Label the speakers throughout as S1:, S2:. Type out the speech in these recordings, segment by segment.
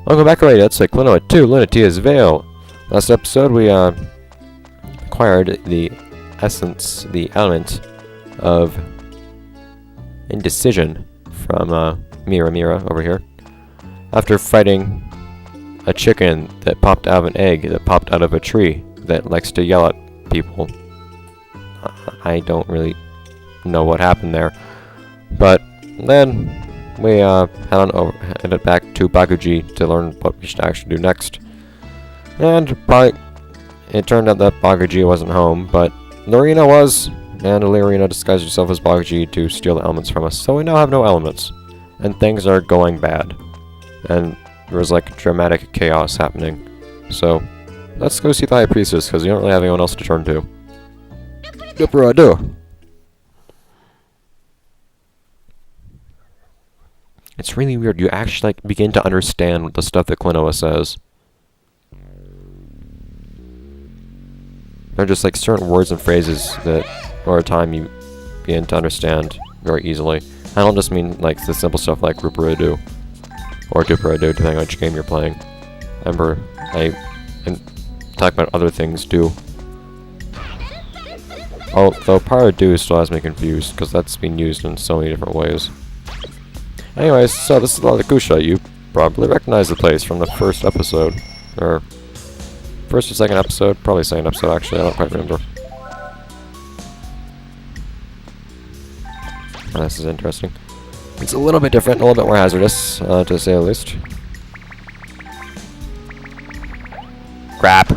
S1: Welcome back, already. Let's say Klonoa 2, Lunatea's Veil. Last episode, we acquired the essence, the element of indecision from Mira over here. After fighting a chicken that popped out of an egg that popped out of a tree that likes to yell at people. I don't really know what happened there. But then we headed back to Bakuji to learn what we should actually do next. And it turned out that Bakuji wasn't home, but Lorena was, and Lorena disguised herself as Bakuji to steal the elements from us. So we now have no elements, and things are going bad. And there was like dramatic chaos happening. So let's go see the High Priestess, because we don't really have anyone else to turn to. Dupperado. It's really weird. You actually like begin to understand the stuff that Klonoa says. There are just like certain words and phrases that over time you begin to understand very easily. I don't just mean like the simple stuff like Ruparadu or Dupperado, depending on which game you're playing. Remember, I am talking about other things too. Although Paradu still has me confused, because that's been used in so many different ways. Anyways, so this is La-Lakoosha. You probably recognize the place from the first episode. Or first or second episode? Probably second episode, actually. I don't quite remember. Oh, this is interesting. It's a little bit different, a little bit more hazardous, to say the least. Crap.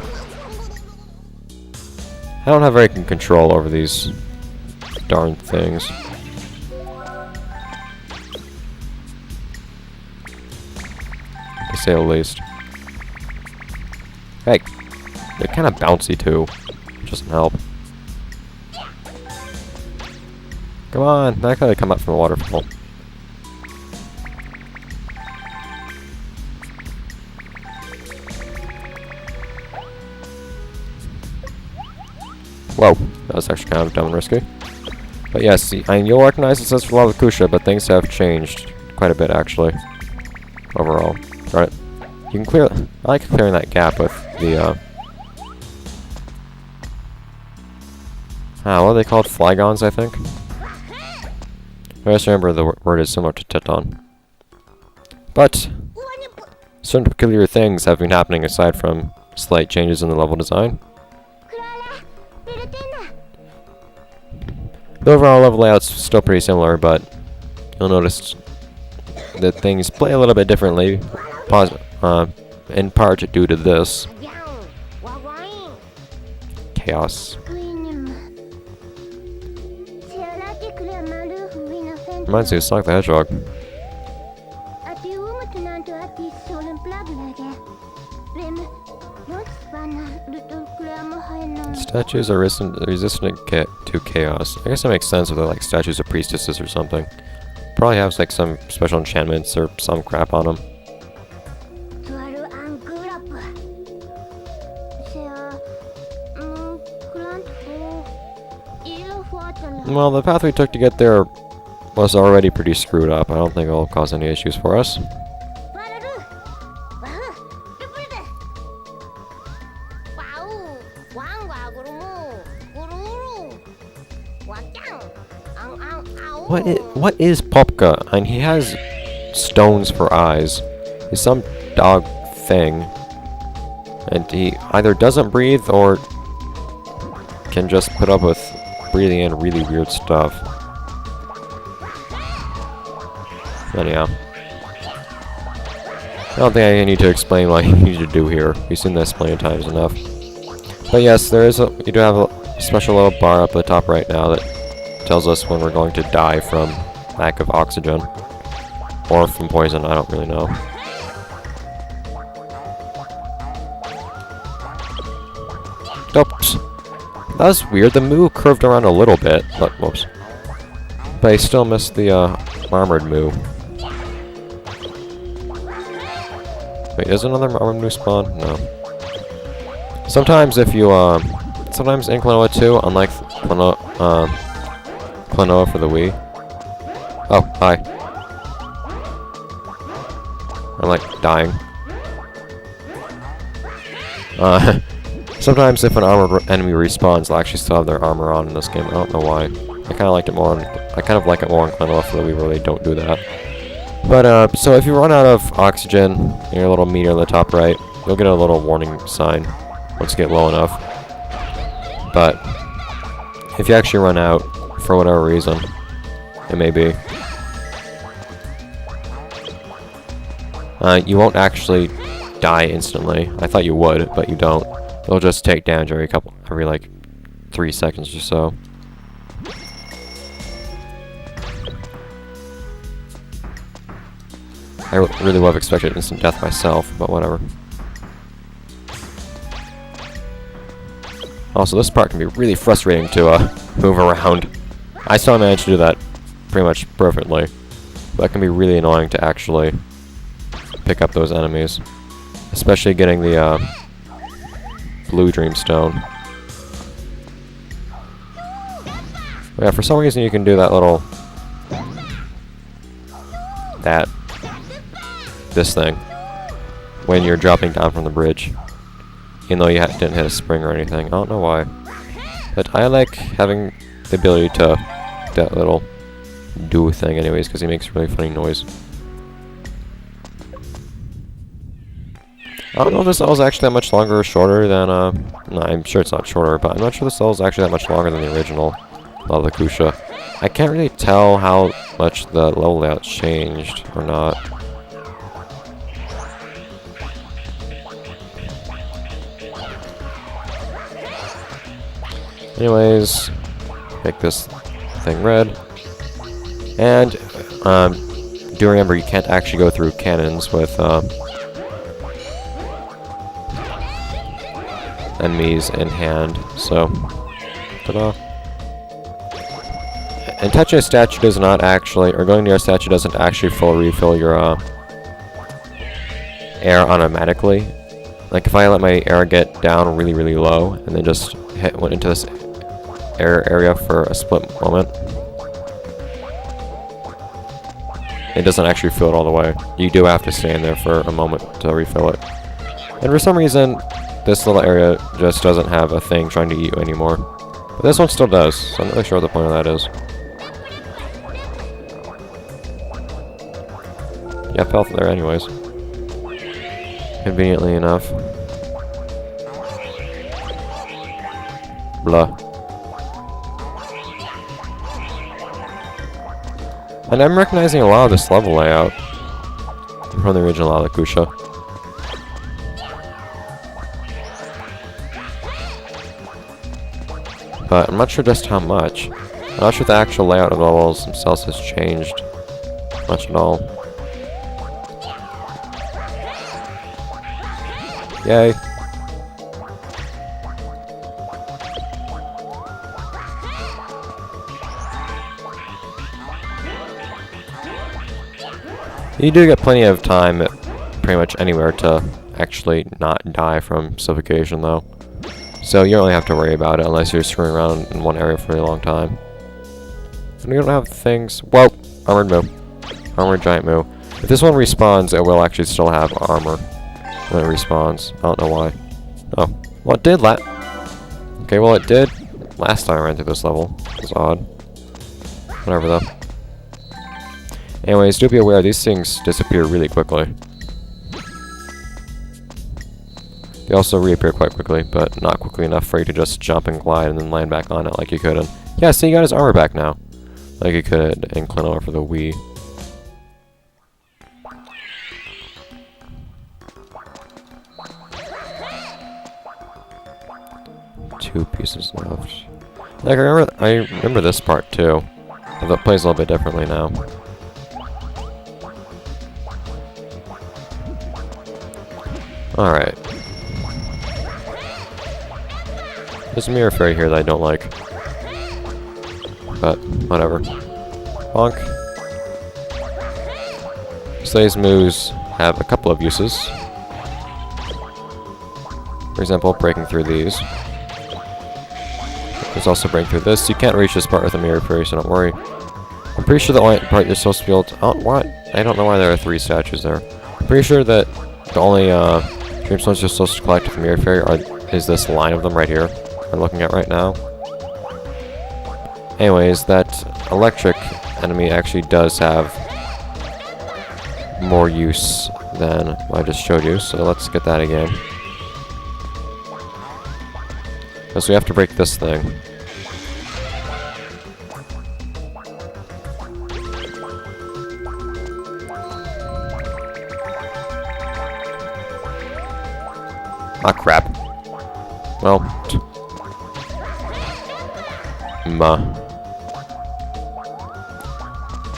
S1: I don't have very good control over these darn things. To say the least. Hey, they're kind of bouncy too. It doesn't help. Come on, that gotta come up from a waterfall. Whoa, that was actually kind of dumb and risky. But yes, you'll recognize it says for La-Lakoosha, but things have changed quite a bit actually. Overall. Right. You can clear. I like clearing that gap with the what are they called? Flygons, I think. I just remember the word is similar to Teton. But certain peculiar things have been happening aside from slight changes in the level design. The overall level layout's still pretty similar, but you'll notice that things play a little bit differently, in part due to this. Chaos. Reminds me of Sonic the Hedgehog. Statues are resistant to chaos. I guess that makes sense if they're like statues of priestesses or something. Probably have like some special enchantments or some crap on them. Well, the path we took to get there was already pretty screwed up. I don't think it'll cause any issues for us. What is Popka? And he has stones for eyes. He's some dog thing. And he either doesn't breathe or can just put up with breathing in really weird stuff. Anyhow. I don't think I need to explain what you need to do here. We've seen this plenty of times enough. But yes, you do have a special little bar up at the top right now that tells us when we're going to die from lack of oxygen. Or from poison, I don't really know. Oops. That was weird. The Moo curved around a little bit, but whoops. But I still missed the armored Moo. Wait, is another armored Moo spawn? No. Sometimes if you sometimes in Klonoa 2, unlike Klonoa for the Wii. Oh, hi. I'm like dying. Sometimes if an armored enemy respawns, they'll actually still have their armor on in this game. I don't know why. I kind of like it more in Klonoa for the Wii where they don't do that. But, so if you run out of oxygen in your little meter in the top right, you'll get a little warning sign once you get low enough. But if you actually run out, for whatever reason, it may be, you won't actually die instantly. I thought you would, but you don't. You'll just take damage every like 3 seconds or so. I really would have expected instant death myself, but whatever. Also, this part can be really frustrating to move around. I still managed to do that pretty much perfectly, but it can be really annoying to actually pick up those enemies, especially getting the blue dreamstone. Yeah, for some reason you can do that little this thing when you're dropping down from the bridge, even though you didn't hit a spring or anything. I don't know why, but I like having the ability to that little do thing anyways, because he makes a really funny noise. I don't know if this level is actually that much longer or shorter than, no, I'm sure it's not shorter, but I'm not sure this level is actually that much longer than the original La-Lakoosha. I can't really tell how much the level layout changed or not. Anyways, make this thing red. And, do remember you can't actually go through cannons with, enemies in hand, so, ta-da. And touching a statue does not actually, or going near a statue doesn't actually refill your, air automatically. Like, if I let my air get down really, really low, and then just went into this air area for a split moment, it doesn't actually fill it all the way. You do have to stay in there for a moment to refill it. And for some reason, this little area just doesn't have a thing trying to eat you anymore. But this one still does, so I'm not really sure what the point of that is. Yeah, health there anyways. Conveniently enough. Blah. And I'm recognizing a lot of this level layout from the original La-Lakoosha. But I'm not sure just how much. I'm not sure if the actual layout of the levels themselves has changed much at all. Yay. You do get plenty of time at pretty much anywhere to actually not die from suffocation though. So you don't really have to worry about it unless you're screwing around in one area for a long time. And we don't have things. Whoa! Armored moo. Armored giant moo. If this one respawns, it will actually still have armor when it respawns. I don't know why. Oh. Well, it did okay, well it did last time I ran through this level. It was odd. Whatever though. Anyways, do be aware these things disappear really quickly. They also reappear quite quickly, but not quickly enough for you to just jump and glide and then land back on it like you could in... Yeah, see, you got his armor back now. Like you could in Klonoa for the Wii. Two pieces left. Like, I remember this part too. Although it plays a little bit differently now. Alright. There's a mirror fairy here that I don't like. But, whatever. Bonk. So these moves have a couple of uses. For example, breaking through these. There's also breaking through this. You can't reach this part with a mirror fairy, so don't worry. I'm pretty sure the only part you're supposed to be able to... Oh, what? I don't know why there are 3 statues there. I'm pretty sure that the only Dreamstones you're supposed to collect from Mirror Fairy is this line of them right here we're looking at right now. Anyways, that electric enemy actually does have more use than what I just showed you, so let's get that again. Because we have to break this thing. Ah, crap. Well.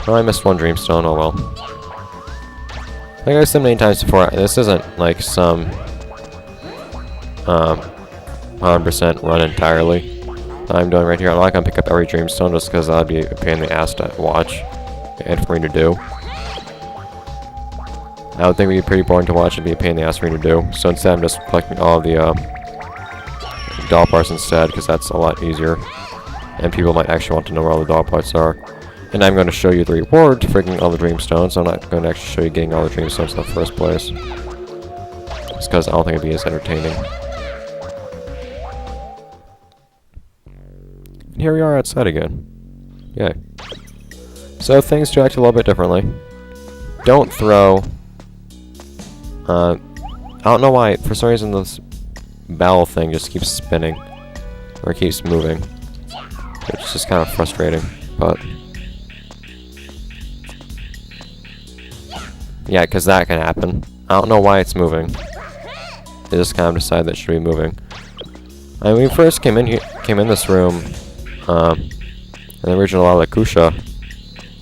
S1: Oh, I missed one Dreamstone, oh well. Like I said many times before, this isn't like some 100% run entirely that I'm doing right here. I'm not gonna pick up every Dreamstone just because that'd be a pain in the ass to watch and for me to do. I would think it'd be pretty boring to watch and be a pain in the ass for me to do. So instead I'm just collecting all of the doll parts instead because that's a lot easier. And people might actually want to know where all the doll parts are. And I'm going to show you the reward for getting all the Dreamstones. I'm not going to actually show you getting all the Dreamstones in the first place. Just because I don't think it'd be as entertaining. And here we are outside again. Yay. So things do act a little bit differently. Don't throw... I don't know why, for some reason this bell thing just keeps spinning. Or keeps moving. It's just kind of frustrating, but... yeah, because that can happen. I don't know why it's moving. They just kind of decided that it should be moving. When we first came in this room, in the original La-Lakoosha,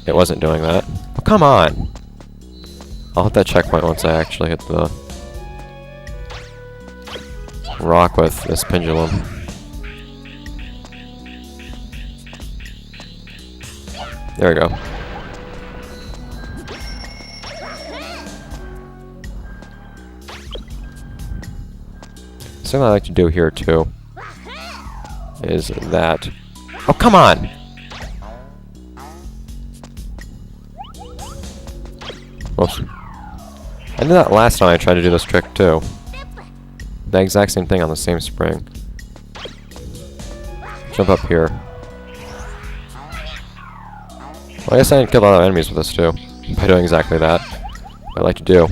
S1: it wasn't doing that. Oh, come on! I'll hit that checkpoint once I actually hit the rock with this pendulum. There we go. Something I like to do here too is that. Oh, come on! Whoops. I did that last time I tried to do this trick too. The exact same thing on the same spring. Jump up here. Well, I guess I didn't kill a lot of enemies with this too, by doing exactly that. What I like to do.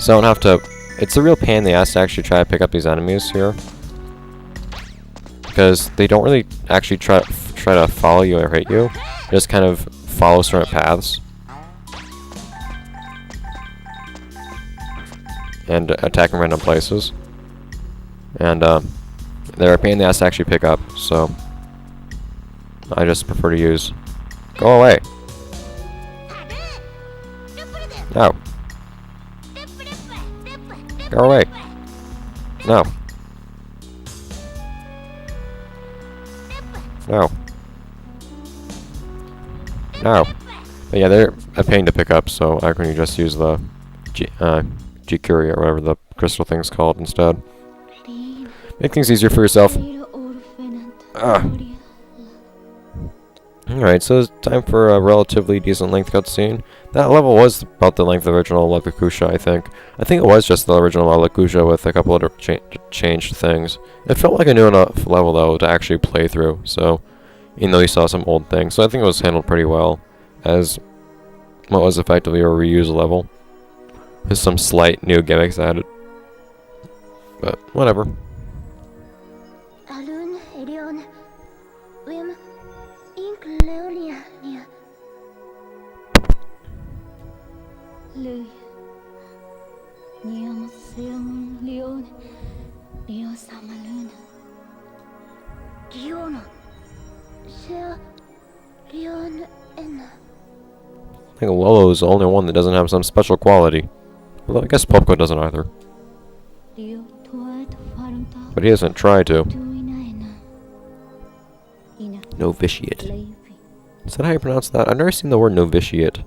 S1: So I don't have to... It's a real pain in the ass to actually try to pick up these enemies here. Because they don't really actually try to follow you or hit you. They just kind of follow certain paths. And attack in random places. And they're a pain in the ass to actually pick up, so I just prefer to use... Go away! No! Go away! No! No! No! But yeah, they're a pain to pick up, so I can just use the G-Curie or whatever the crystal thing's called instead. Make things easier for yourself. Alright, so it's time for a relatively decent length cutscene. That level was about the length of the original La-Lakoosha, I think. I think it was just the original La-Lakoosha with a couple of changed things. It felt like a new enough level, though, to actually play through, so... Even though you saw some old things. So I think it was handled pretty well, as what was effectively a reused level. There's some slight new gimmicks added. But, whatever. I think Lolo is the only one that doesn't have some special quality. Although I guess Popka doesn't either. But he hasn't tried to. Novitiate. Is that how you pronounce that? I've never seen the word novitiate.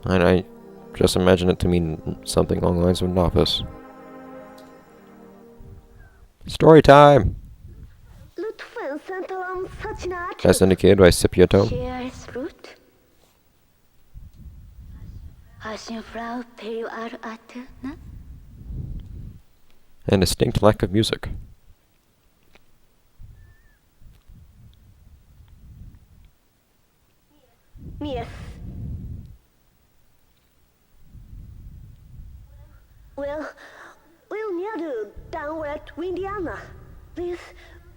S1: And I just imagine it to mean something along the lines of novice. Story time! As indicated by Scipietto. And distinct lack of music.
S2: Yes. We'll near down at Indiana. Please,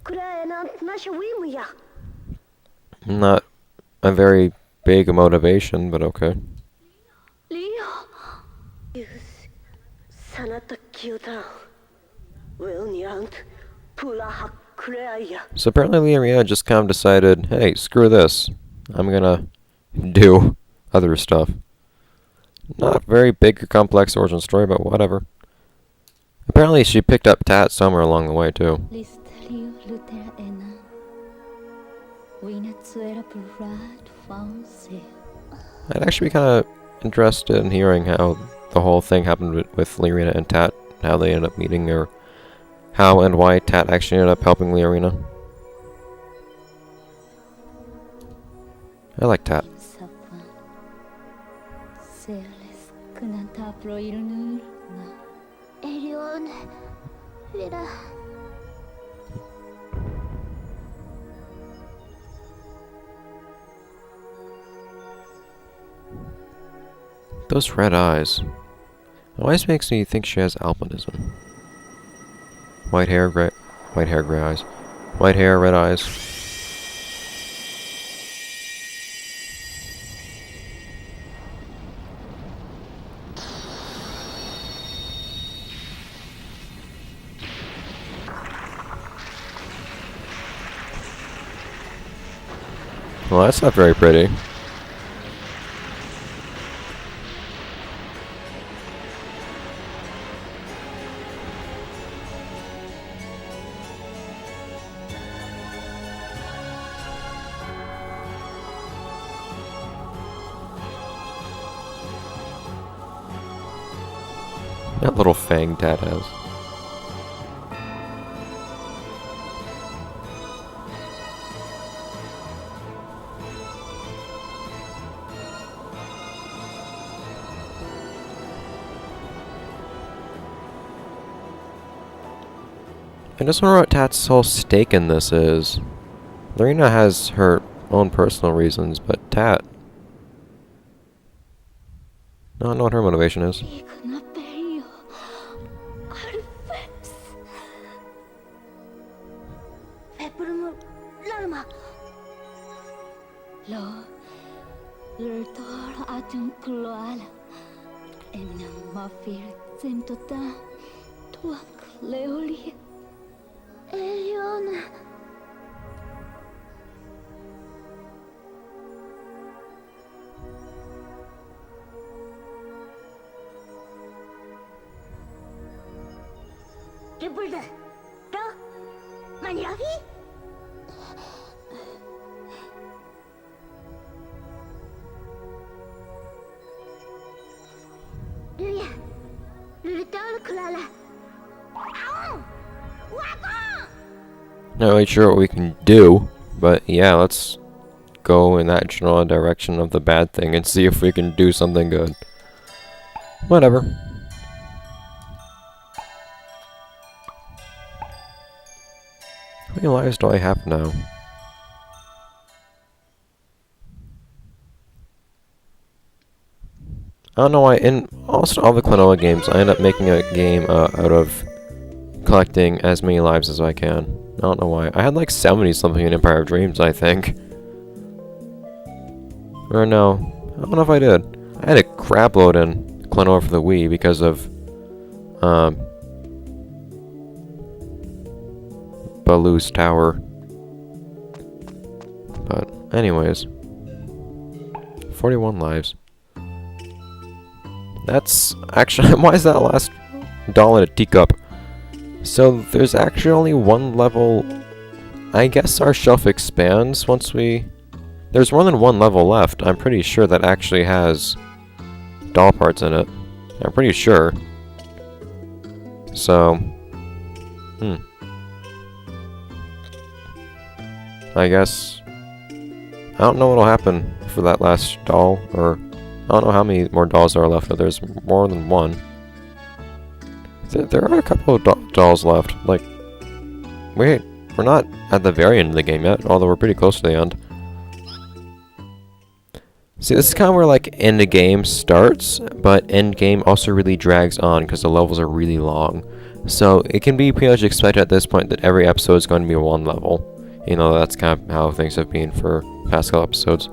S2: could I not win ya?
S1: Not a very big motivation, but okay.
S2: Leo. Yes. Sanata Kyuta. Will not Pula Hakreya.
S1: So apparently Liarina just kind of decided, hey, screw this. I'm gonna do other stuff. Not a very big or complex origin story, but whatever. Apparently she picked up Tat somewhere along the way, too. I'd actually be kind of interested in hearing how the whole thing happened with Liarina and Tat, how they ended up meeting, or how and why Tat actually ended up helping Liarina. I like Tat. Those red eyes. Always makes me think she has albinism. White hair, gray eyes. White hair, red eyes. Well, that's not very pretty. That little fang Tat has. I just wonder what Tat's whole stake in this is. Liarina has her own personal reasons, but Tat... I don't know what her motivation is. Not really sure what we can do, but yeah, let's go in that general direction of the bad thing and see if we can do something good. Whatever. How many lives do I have now? I don't know why, in almost all the Klonoa games, I end up making a game out of collecting as many lives as I can. I don't know why. I had like 70 something in Empire of Dreams, I think. Or no, I don't know if I did. I had a crap load in Klonoa for the Wii because of Baloo's Tower. But anyways, 41 lives. That's actually, why is that last doll in a teacup? So there's actually only one level. I guess our shelf expands once we... There's more than one level left. I'm pretty sure that actually has doll parts in it. I'm pretty sure. So, I guess I don't know what'll happen for that last doll, or I don't know how many more dolls there are left, but there's more than one. There are a couple of dolls left. Like, wait, we're not at the very end of the game yet, although we're pretty close to the end. See, this is kind of where, like, end of game starts, but end game also really drags on because the levels are really long. So, it can be pretty much expected at this point that every episode is going to be one level. You know, that's kind of how things have been for past couple episodes.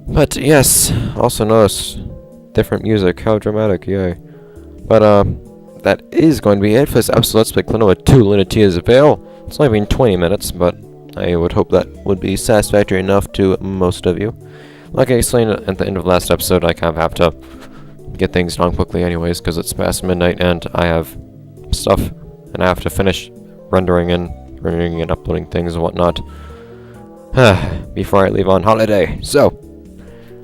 S1: But, yes, also notice different music. How dramatic, yay. But, that is going to be it for this episode. Let's play Klonoa 2 Lunatea's Veil. It's only been 20 minutes, but I would hope that would be satisfactory enough to most of you. Like I explained at the end of last episode, I kind of have to get things done quickly anyways, because it's past midnight and I have stuff, and I have to finish rendering and uploading things and whatnot before I leave on holiday. So,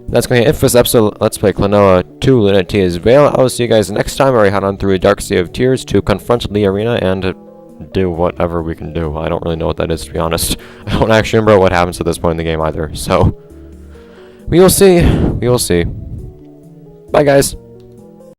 S1: that's going to end for this episode. Let's play Klonoa 2 Lunatea's Veil. I will see you guys next time where we head on through a dark sea of tears to confront the arena and do whatever we can do. I don't really know what that is, to be honest. I don't actually remember what happens at this point in the game either. So, we will see. We will see. Bye, guys.